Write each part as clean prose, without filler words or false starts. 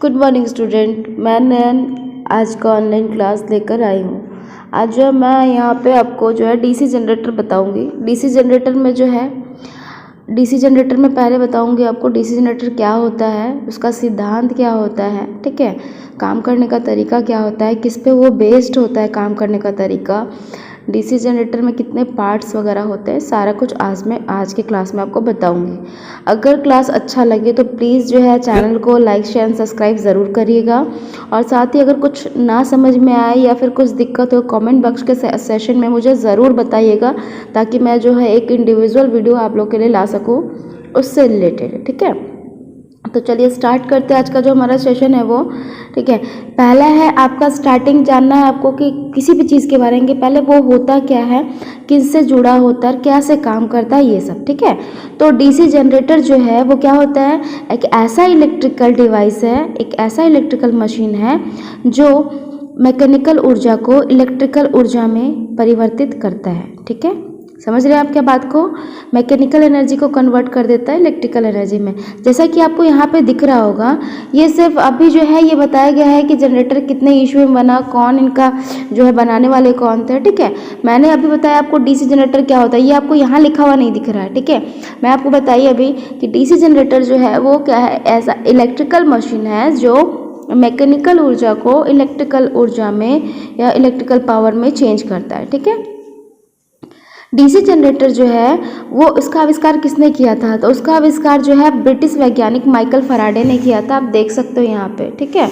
Good morning student. मैं नयन आज का ऑनलाइन क्लास लेकर आई हूँ। आज जो मैं यहाँ पे आपको जो है डीसी जनरेटर बताऊँगी। डीसी जनरेटर में पहले बताऊँगी आपको डीसी जनरेटर क्या होता है, उसका सिद्धांत क्या होता है, ठीक है, काम करने का तरीका क्या होता है, किस पे वो बेस्ड होता है काम करने का तरीका, डीसी जनरेटर में कितने पार्ट्स वगैरह होते हैं, सारा कुछ आज के क्लास में आपको बताऊंगी। अगर क्लास अच्छा लगे तो प्लीज़ जो है चैनल को लाइक शेयर एंड सब्सक्राइब ज़रूर करिएगा। और साथ ही अगर कुछ ना समझ में आए या फिर कुछ दिक्कत हो कमेंट बॉक्स के सेशन में मुझे ज़रूर बताइएगा, ताकि मैं जो है एक इंडिविजुअल वीडियो आप लोग के लिए ला सकूँ उससे रिलेटेड, ठीक है। तो चलिए स्टार्ट करते हैं आज का जो हमारा सेशन है वो, ठीक है। पहला है आपका स्टार्टिंग जानना है आपको कि किसी भी चीज़ के बारे में पहले वो होता क्या है, किससे जुड़ा होता है, कैसे काम करता है, ये सब, ठीक है। तो डीसी जनरेटर जो है वो क्या होता है, एक ऐसा इलेक्ट्रिकल डिवाइस है, एक ऐसा इलेक्ट्रिकल मशीन है जो मैकेनिकल ऊर्जा को इलेक्ट्रिकल ऊर्जा में परिवर्तित करता है, ठीक है। समझ रहे हैं आप क्या बात को, मैकेनिकल एनर्जी को कन्वर्ट कर देता है इलेक्ट्रिकल एनर्जी में। जैसा कि आपको यहाँ पे दिख रहा होगा, ये सिर्फ अभी जो है ये बताया गया है कि जनरेटर कितने ईस्वी में बना, कौन इनका जो है बनाने वाले कौन थे, ठीक है। मैंने अभी बताया आपको डीसी जनरेटर क्या होता है, ये आपको यहाँ लिखा हुआ नहीं दिख रहा है, ठीक है। मैं आपको बताइए अभी कि डीसी जनरेटर जो है वो क्या है, ऐसा इलेक्ट्रिकल मशीन है जो मैकेनिकल ऊर्जा को इलेक्ट्रिकल ऊर्जा में या इलेक्ट्रिकल पावर में चेंज करता है, ठीक है। डीसी जनरेटर जो है वो इसका आविष्कार किसने किया था, तो उसका आविष्कार जो है ब्रिटिश वैज्ञानिक माइकल फैराडे ने किया था। आप देख सकते हो यहाँ पे, ठीक है,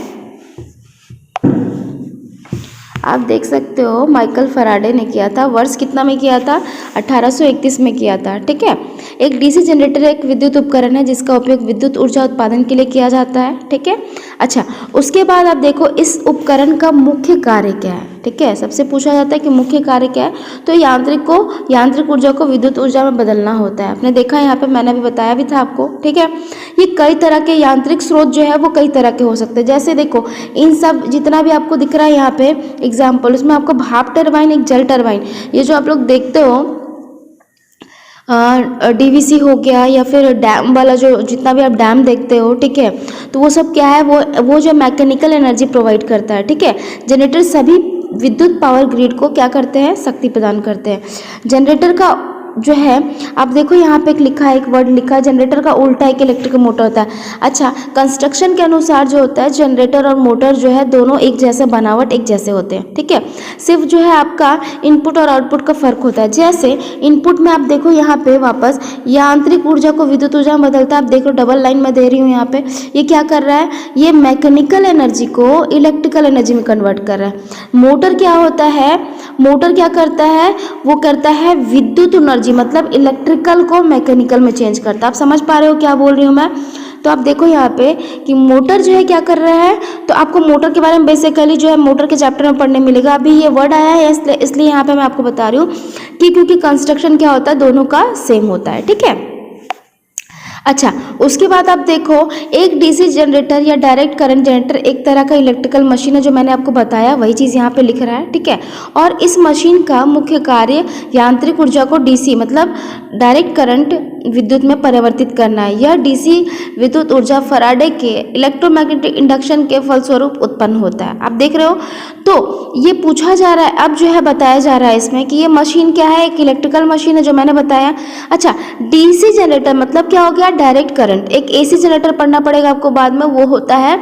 आप देख सकते हो माइकल फैराडे ने किया था। वर्ष कितना में किया था, 1831 में किया था, ठीक है। एक डीसी जनरेटर एक विद्युत उपकरण है जिसका उपयोग विद्युत ऊर्जा उत्पादन के लिए किया जाता है, ठीक है। अच्छा, उसके बाद आप देखो इस उपकरण का मुख्य कार्य क्या है, ठीक है। सबसे पूछा जाता है कि मुख्य कार्य क्या है, तो यांत्रिक ऊर्जा को विद्युत ऊर्जा में बदलना होता है। आपने देखा यहाँ पे, मैंने अभी बताया भी था आपको, ठीक है। ये कई तरह के यांत्रिक स्रोत जो है वो कई तरह के हो सकते हैं। जैसे देखो इन सब जितना भी आपको दिख रहा है यहाँ पे एग्जाम्पल, उसमें आपको भाप टरबाइन, एक जल टरबाइन, ये जो आप लोग देखते हो डीवीसी हो गया या फिर डैम वाला जो जितना भी आप डैम देखते हो, ठीक है, तो वो सब क्या है, वो जो मैकेनिकल एनर्जी प्रोवाइड करता है, ठीक है। जनरेटर सभी विद्युत पावर ग्रिड को क्या करते हैं, शक्ति प्रदान करते हैं। जनरेटर का जो है आप देखो यहाँ पे एक लिखा है, एक वर्ड लिखा है, जनरेटर का उल्टा एक इलेक्ट्रिकल मोटर होता है। अच्छा, कंस्ट्रक्शन के अनुसार जो होता है जनरेटर और मोटर जो है दोनों एक जैसे बनावट एक जैसे होते हैं, ठीक है। सिर्फ जो है आपका इनपुट और आउटपुट का फर्क होता है। जैसे इनपुट में आप देखो यहाँ पे वापस यांत्रिक ऊर्जा को विद्युत ऊर्जा में बदलता है। आप देखो डबल लाइन में दे रही हूँ यहाँ पे, ये क्या कर रहा है, ये मैकेनिकल एनर्जी को इलेक्ट्रिकल एनर्जी में कन्वर्ट कर रहा है। मोटर क्या होता है, मोटर क्या करता है, वो करता है विद्युत एनर्जी मतलब इलेक्ट्रिकल को मैकेनिकल में चेंज करता है। आप समझ पा रहे हो क्या बोल रही हूँ मैं। तो आप देखो यहाँ पे कि मोटर जो है क्या कर रहा है, तो आपको मोटर के बारे में बेसिकली जो है मोटर के चैप्टर में पढ़ने मिलेगा। अभी ये वर्ड आया है इसलिए यहाँ पे मैं आपको बता रही हूँ कि क्योंकि कंस्ट्रक्शन क्या होता है दोनों का सेम होता है, ठीक है। अच्छा, उसके बाद आप देखो एक डीसी जनरेटर या डायरेक्ट करंट जनरेटर एक तरह का इलेक्ट्रिकल मशीन है, जो मैंने आपको बताया वही चीज़ यहाँ पे लिख रहा है, ठीक है। और इस मशीन का मुख्य कार्य यांत्रिक ऊर्जा को डीसी मतलब डायरेक्ट करंट विद्युत में परिवर्तित करना है। यह डीसी विद्युत ऊर्जा फैराडे के इलेक्ट्रोमैग्नेटिक इंडक्शन के फलस्वरूप उत्पन्न होता है। आप देख रहे हो, तो ये पूछा जा रहा है, अब जो है बताया जा रहा है इसमें कि ये मशीन क्या है, एक इलेक्ट्रिकल मशीन है जो मैंने बताया। अच्छा, डीसी जनरेटर मतलब क्या हो गया, डायरेक्ट करंट। एक एसी जनरेटर पढ़ना पड़ेगा आपको बाद में, वो होता है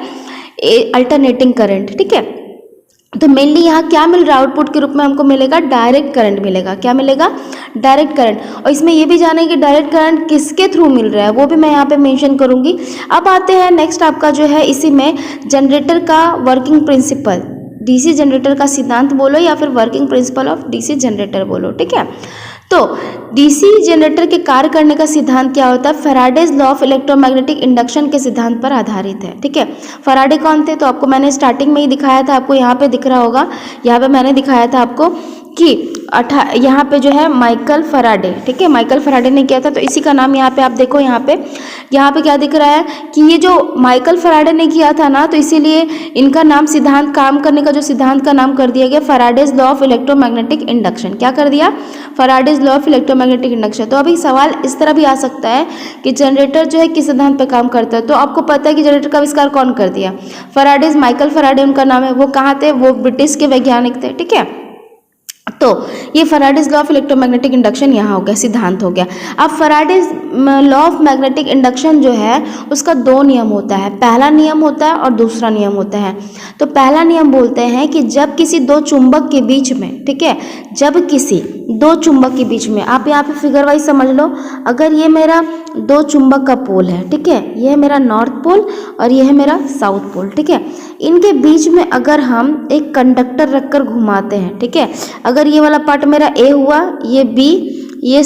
अल्टरनेटिंग करंट, ठीक है। तो मेनली यहाँ क्या मिल रहा है, आउटपुट के रूप में हमको मिलेगा डायरेक्ट करंट मिलेगा। क्या मिलेगा, डायरेक्ट करंट। और इसमें ये भी जाने कि डायरेक्ट करंट किसके थ्रू मिल रहा है, वो भी मैं यहाँ पे मेंशन करूँगी। अब आते हैं नेक्स्ट आपका जो है इसी में जनरेटर का वर्किंग प्रिंसिपल, डीसी जनरेटर का सिद्धांत बोलो या फिर working principle of DC generator बोलो, ठीक है। तो डीसी जनरेटर के कार्य करने का सिद्धांत क्या होता है, Faraday's law of electromagnetic induction के सिद्धांत पर आधारित है, ठीक है। फैराडे कौन थे, तो आपको मैंने स्टार्टिंग में ही दिखाया था, आपको यहाँ पे दिख रहा होगा, यहाँ पे मैंने दिखाया था आपको कि यहाँ पे जो है माइकल फैराडे, ठीक है, माइकल फैराडे ने किया था। तो इसी का नाम यहाँ पे आप देखो, यहाँ पे क्या दिख रहा है कि ये जो माइकल फैराडे ने किया था ना, तो इसीलिए इनका नाम सिद्धांत, काम करने का जो सिद्धांत का नाम कर दिया गया Faraday's law of electromagnetic induction. क्या कर दिया? Faraday's law of electromagnetic induction. तो अभी सवाल इस तरह भी आ सकता है कि जनरेटर जो है किस सिद्धांत पर काम करता है। तो आपको पता है कि जनरेटर का आविष्कार कौन कर दिया? फैराडेज, माइकल फैराडे उनका नाम है। वो कहाँ थे? वो ब्रिटिश के वैज्ञानिक थे, ठीक है। तो ये Faraday's law of electromagnetic induction यहाँ हो गया, सिद्धांत हो गया। अब Faraday's law of magnetic induction जो है उसका दो नियम होता है, पहला नियम होता है और दूसरा नियम होता है। तो पहला नियम बोलते हैं कि जब किसी दो चुंबक के बीच में, ठीक है, जब किसी दो चुंबक के बीच में, आप यहाँ पे फिगर वाइज समझ लो, अगर ये मेरा दो चुंबक का पोल है, ठीक है, ये है मेरा नॉर्थ पोल और ये है मेरा साउथ पोल, ठीक है, इनके बीच में अगर हम एक कंडक्टर रखकर घुमाते हैं, ठीक है, अगर ये वाला पार्ट मेरा ए हुआ, ये बी, ये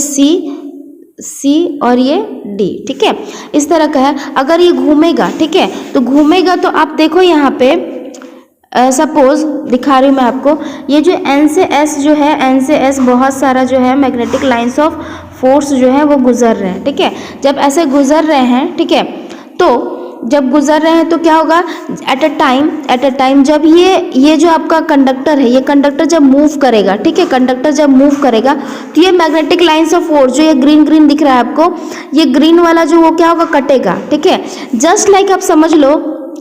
सी और ये डी, ठीक है, इस तरह का है। अगर ये घूमेगा, ठीक है, तो घूमेगा तो आप देखो यहाँ पे सपोज दिखा रही हूँ मैं आपको, ये जो एन से एस जो है, एन से एस बहुत सारा जो है मैग्नेटिक लाइंस ऑफ फोर्स जो है वो गुजर रहे हैं, ठीक है। जब ऐसे गुजर रहे हैं, ठीक है, तो जब गुजर रहे हैं तो क्या होगा? एट अ टाइम जब ये जो आपका कंडक्टर है, ये कंडक्टर जब मूव करेगा, ठीक है, कंडक्टर जब मूव करेगा तो ये मैग्नेटिक लाइंस ऑफ फोर्स जो ये ग्रीन दिख रहा है आपको, ये ग्रीन वाला जो वो क्या होगा? कटेगा, ठीक है। जस्ट लाइक आप समझ लो,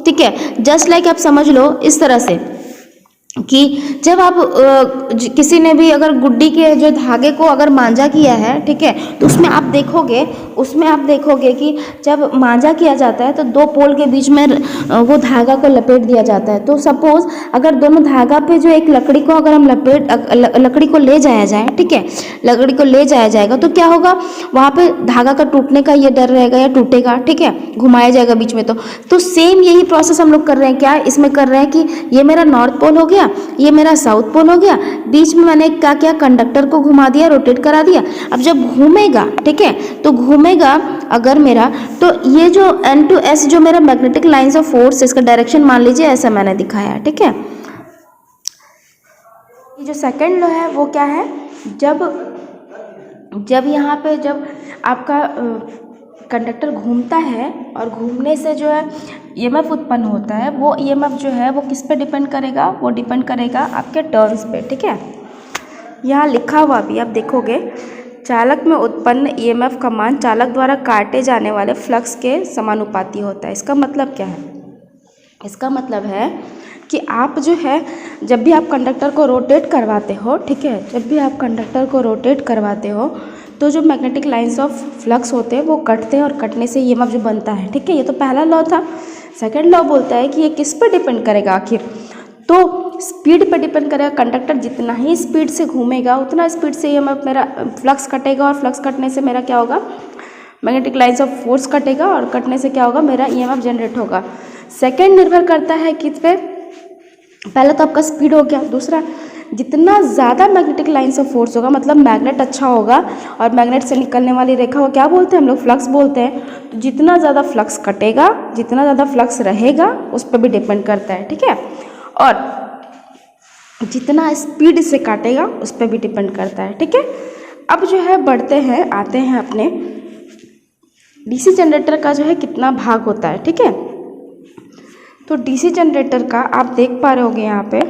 ठीक है, जस्ट लाइक आप समझ लो इस तरह से कि जब आप किसी ने भी अगर गुड्डी के जो धागे को अगर मांझा किया है, ठीक है, तो उसमें आप देखोगे कि जब मांझा किया जाता है तो दो पोल के बीच में वो धागा को लपेट दिया जाता है। तो सपोज अगर दोनों धागा पे जो एक लकड़ी को अगर हम लकड़ी को ले जाया जाए, ठीक है, लकड़ी को ले जाया जाएगा तो क्या होगा? वहाँ पे धागा का टूटने का ये डर रहेगा या टूटेगा, ठीक है, घुमाया जाएगा बीच में। तो सेम यही प्रोसेस हम लोग कर रहे हैं। क्या इसमें कर रहे हैं कि ये मेरा नॉर्थ पोल हो गया, ये मेरा साउथ पोल हो गया, बीच में मैंने क्या किया? कंडक्टर को घुमा दिया, रोटेट करा दिया। अब जब घूमेगा, ठीक है, तो घूमेगा अगर मेरा, तो ये जो N to S जो मेरा मैग्नेटिक लाइंस ऑफ फोर्स, इसका डायरेक्शन मान लीजिए ऐसा मैंने दिखाया, ठीक है। ये जो सेकंड लॉ है वो क्या है? जब यहाँ पे जब आपका कंडक्टर घूमता है और घूमने से जो है ईएमएफ उत्पन्न होता है, वो ईएमएफ जो है वो किस पे डिपेंड करेगा? वो डिपेंड करेगा आपके टर्न्स पे, ठीक है। यहाँ लिखा हुआ भी आप देखोगे, चालक में उत्पन्न ईएमएफ का मान चालक द्वारा काटे जाने वाले फ्लक्स के समानुपाती होता है। इसका मतलब क्या है? इसका मतलब है कि आप जो है जब भी आप कंडक्टर को रोटेट करवाते हो, ठीक है, जब भी आप कंडक्टर को रोटेट करवाते हो तो जो मैग्नेटिक लाइंस ऑफ फ्लक्स होते हैं वो कटते हैं और कटने से ईएमएफ जो बनता है, ठीक है, ये तो पहला लॉ था। सेकंड लॉ बोलता है कि ये किस पर डिपेंड करेगा आखिर? तो स्पीड पर डिपेंड करेगा। कंडक्टर जितना ही स्पीड से घूमेगा उतना स्पीड से ईएमएफ मेरा फ्लक्स कटेगा और फ्लक्स कटने से मेरा क्या होगा? मैग्नेटिक लाइंस ऑफ फोर्स कटेगा और कटने से क्या होगा? मेरा ईएमएफ जनरेट होगा। सेकेंड निर्भर करता है किस पे? पहला तो आपका स्पीड हो गया, दूसरा जितना ज़्यादा मैग्नेटिक लाइंस ऑफ फोर्स होगा, मतलब मैग्नेट अच्छा होगा और मैग्नेट से निकलने वाली रेखा को क्या बोलते हैं हम लोग? फ्लक्स बोलते हैं। तो जितना ज़्यादा फ्लक्स कटेगा, जितना ज़्यादा फ्लक्स रहेगा उस पर भी डिपेंड करता है, ठीक है, और जितना स्पीड से काटेगा उस पर भी डिपेंड करता है, ठीक है। अब जो है बढ़ते हैं, आते हैं अपने डीसी जनरेटर का जो है कितना भाग होता है, ठीक है। तो डीसी जनरेटर का आप देख पा रहे होगे यहाँ पे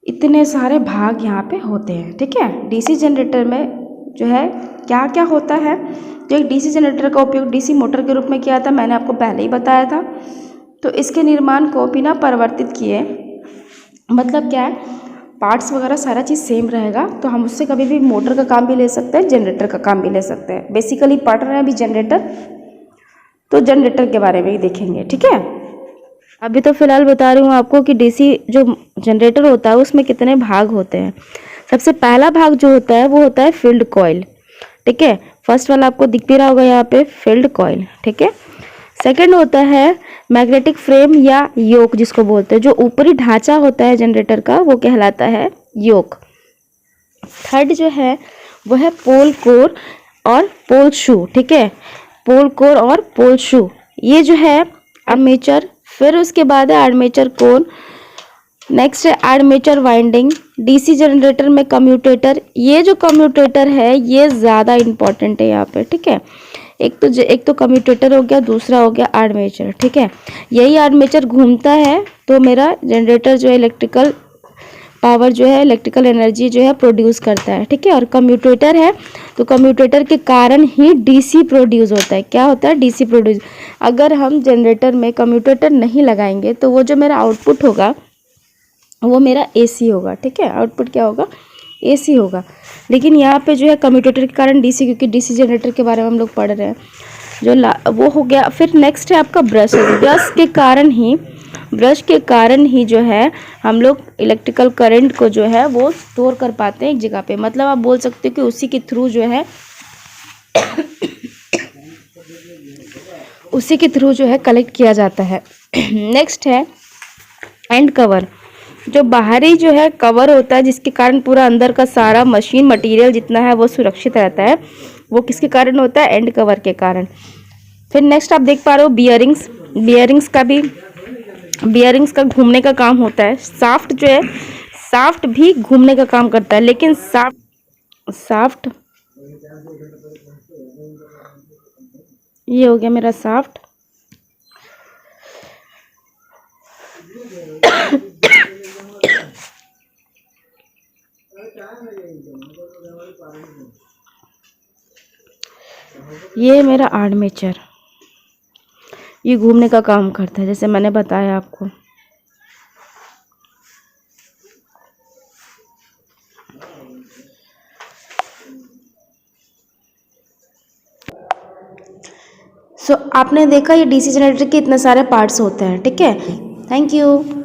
इतने सारे भाग यहाँ पे होते हैं, ठीक है। डीसी जनरेटर में जो है क्या क्या होता है? जो एक डीसी जनरेटर का उपयोग डीसी मोटर के रूप में किया था, मैंने आपको पहले ही बताया था। तो इसके निर्माण को बिना परिवर्तित किए, मतलब क्या है, पार्ट्स वगैरह सारा चीज़ सेम रहेगा, तो हम उससे कभी भी मोटर का काम भी ले सकते हैं, जनरेटर का काम भी ले सकते हैं। बेसिकली पढ़ रहे हैं अभी जनरेटर, तो जनरेटर के बारे में ही देखेंगे, ठीक है। अभी तो फिलहाल बता रही हूँ आपको कि डीसी जो जनरेटर होता है उसमें कितने भाग होते हैं। सबसे पहला भाग जो होता है वो होता है फील्ड कॉइल, ठीक है। फर्स्ट वाला आपको दिख भी रहा होगा यहाँ पे, फील्ड कॉइल, ठीक है। सेकंड होता है मैग्नेटिक फ्रेम या योक जिसको बोलते हैं, जो ऊपरी ढांचा होता है जनरेटर का वो कहलाता है योक। थर्ड जो है वो है पोल कोर और पोल शू, ठीक है, पोल कोर और पोल शू। ये जो है आर्मेचर, फिर उसके बाद है आर्मेचर कोन, नेक्स्ट है आर्मेचर वाइंडिंग। डीसी जनरेटर में कम्यूटेटर, ये जो कम्यूटेटर है ये ज़्यादा इंपॉर्टेंट है यहाँ पे, ठीक है। एक तो कम्यूटेटर हो गया, दूसरा हो गया आर्मेचर, ठीक है। यही आर्मेचर घूमता है तो मेरा जनरेटर जो है इलेक्ट्रिकल पावर जो है, इलेक्ट्रिकल एनर्जी जो है प्रोड्यूस करता है, ठीक है। और कम्यूटेटर है तो कम्यूटेटर के कारण ही डीसी प्रोड्यूस होता है। क्या होता है? DC produce. अगर हम जनरेटर में कम्यूटेटर नहीं लगाएंगे तो वो जो मेरा आउटपुट होगा वो मेरा एसी होगा, ठीक है। आउटपुट क्या होगा? एसी होगा। लेकिन यहाँ पे जो है कम्यूटेटर के कारण डीसी, क्योंकि डीसी जनरेटर के बारे में हम लोग पढ़ रहे हैं, वो हो गया। फिर नेक्स्ट है आपका ब्रश। ब्रश के कारण ही जो है हम लोग इलेक्ट्रिकल करंट को जो है वो स्टोर कर पाते हैं एक जगह पे। मतलब आप बोल सकते हो कि उसी के थ्रू जो है कलेक्ट किया जाता है। नेक्स्ट है एंड कवर। जो बाहरी जो है कवर होता है जिसके कारण पूरा अंदर का सारा मशीन मटेरियल जितना है वो सुरक्षित रहता है, वो किसके कारण होता है? एंड कवर के कारण। फिर नेक्स्ट आप देख पा रहे हो बियरिंग्स। बियरिंग्स का घूमने का काम होता है। शाफ्ट जो है, शाफ्ट भी घूमने का काम करता है, लेकिन शाफ्ट ये हो गया मेरा शाफ्ट। ये मेरा आर्मेचर, ये घूमने का काम करता है जैसे मैंने बताया आपको। आपने देखा ये डीसी जनरेटर के इतने सारे पार्ट्स होते हैं, ठीक है। Thank you.